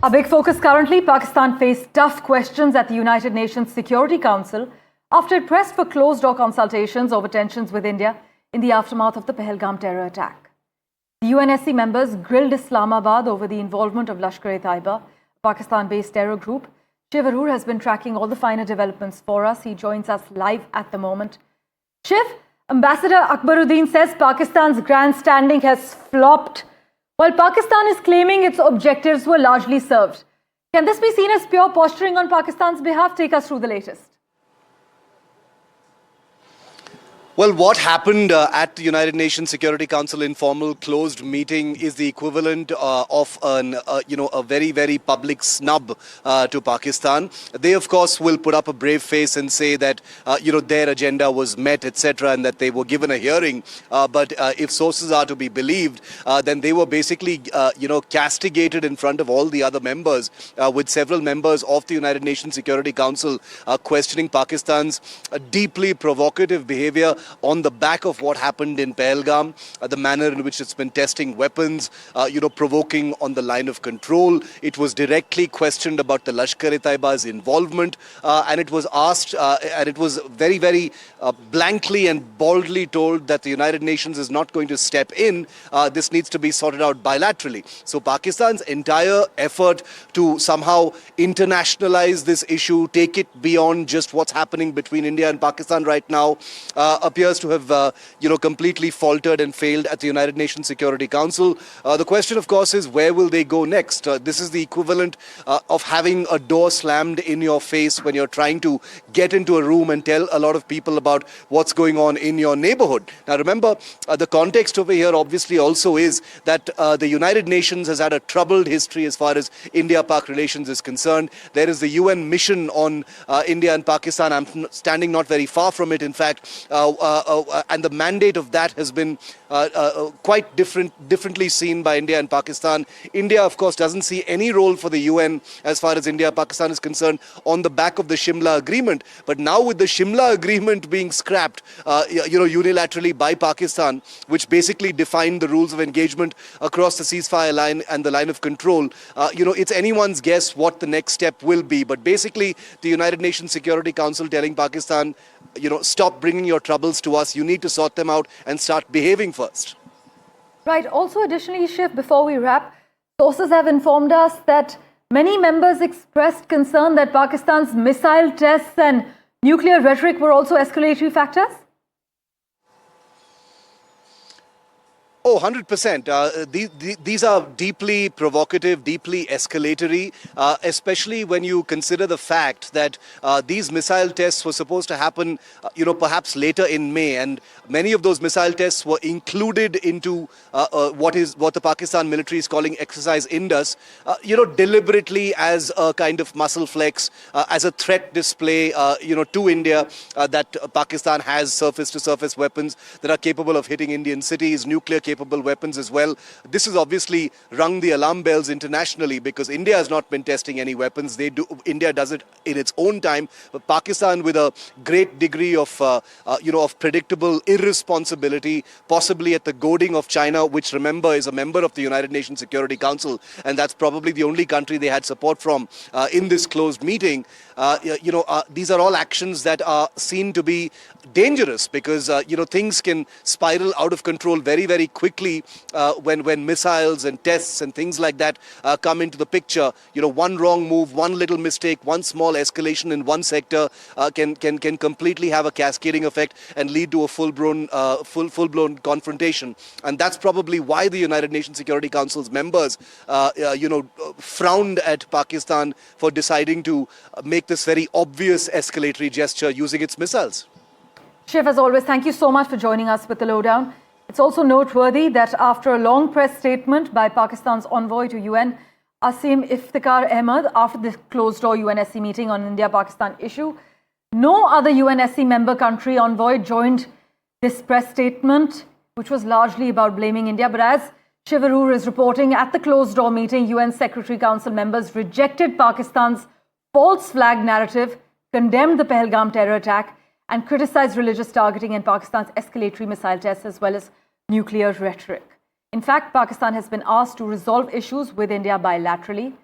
A big focus currently, Pakistan faced tough questions at the United Nations Security Council after it pressed for closed-door consultations over tensions with India in the aftermath of the Pahalgam terror attack. The UNSC members grilled Islamabad over the involvement of Lashkar-e-Taiba, a Pakistan-based terror group. Shiv Arur has been tracking all the finer developments for us. He joins us live at the moment. Shiv, Ambassador Akbaruddin says Pakistan's grandstanding has flopped, while Pakistan is claiming its objectives were largely served. Can this be seen as pure posturing on Pakistan's behalf? Take us through the latest. Well, what happened at the United Nations Security Council informal closed meeting is the equivalent of a very, very public snub to Pakistan. They, of course, will put up a brave face and say that, their agenda was met, etc., and that they were given a hearing. But if sources are to be believed, then they were basically, castigated in front of all the other members, with several members of the United Nations Security Council questioning Pakistan's deeply provocative behavior on the back of what happened in Pahalgam, the manner in which it's been testing weapons, provoking on the line of control. It was directly questioned about the Lashkar-e-Taiba's involvement, and it was asked, and it was very, very blankly and boldly told that the United Nations is not going to step in. This needs to be sorted out bilaterally. So Pakistan's entire effort to somehow internationalize this issue, take it beyond just what's happening between India and Pakistan right now, appears to have, completely faltered and failed at the United Nations Security Council. The question, of course, is where will they go next? This is the equivalent of having a door slammed in your face when you're trying to get into a room and tell a lot of people about what's going on in your neighborhood. Now, remember, the context over here obviously also is that the United Nations has had a troubled history as far as India-Pak relations is concerned. There is the UN mission on India and Pakistan. I'm standing not very far from it, in fact. And the mandate of that has been quite differently seen by India and Pakistan. India, of course, doesn't see any role for the UN as far as India-Pakistan is concerned on the back of the Shimla Agreement. But now with the Shimla Agreement being scrapped, unilaterally by Pakistan, which basically defined the rules of engagement across the ceasefire line and the line of control, it's anyone's guess what the next step will be. But basically, the United Nations Security Council telling Pakistan, stop bringing your troubles to us. You need to sort them out and start behaving first. Right. Also, additionally, Shiv, before we wrap, sources have informed us that many members expressed concern that Pakistan's missile tests and nuclear rhetoric were also escalatory factors. Oh, 100%. These are deeply provocative, deeply escalatory, especially when you consider the fact that these missile tests were supposed to happen, perhaps later in May. And many of those missile tests were included into what the Pakistan military is calling Exercise Indus, deliberately as a kind of muscle flex, as a threat display, to India, that Pakistan has surface-to-surface weapons that are capable of hitting Indian cities, nuclear capable weapons as well. This has obviously rung the alarm bells internationally because India has not been testing any weapons. India does it in its own time, but Pakistan, with a great degree of predictable irresponsibility, possibly at the goading of China, which, remember, is a member of the United Nations Security Council, and that's probably the only country they had support from in this closed meeting. These are all actions that are seen to be dangerous because things can spiral out of control very, very quickly when missiles and tests and things like that come into the picture. One wrong move, one little mistake, one small escalation in one sector can completely have a cascading effect and lead to a full-blown confrontation. And that's probably why the United Nations Security Council's members, frowned at Pakistan for deciding to make this very obvious escalatory gesture using its missiles. Shiv, as always, thank you so much for joining us with the lowdown. It's also noteworthy that after a long press statement by Pakistan's envoy to UN, Asim Iftikhar Ahmed, after the closed-door UNSC meeting on India-Pakistan issue, no other UNSC member country envoy joined this press statement, which was largely about blaming India. But as Shiv Arur is reporting, at the closed-door meeting, UN Secretary Council members rejected Pakistan's false flag narrative, condemned the Pahalgam terror attack, and criticized religious targeting and Pakistan's escalatory missile tests as well as nuclear rhetoric. In fact, Pakistan has been asked to resolve issues with India bilaterally.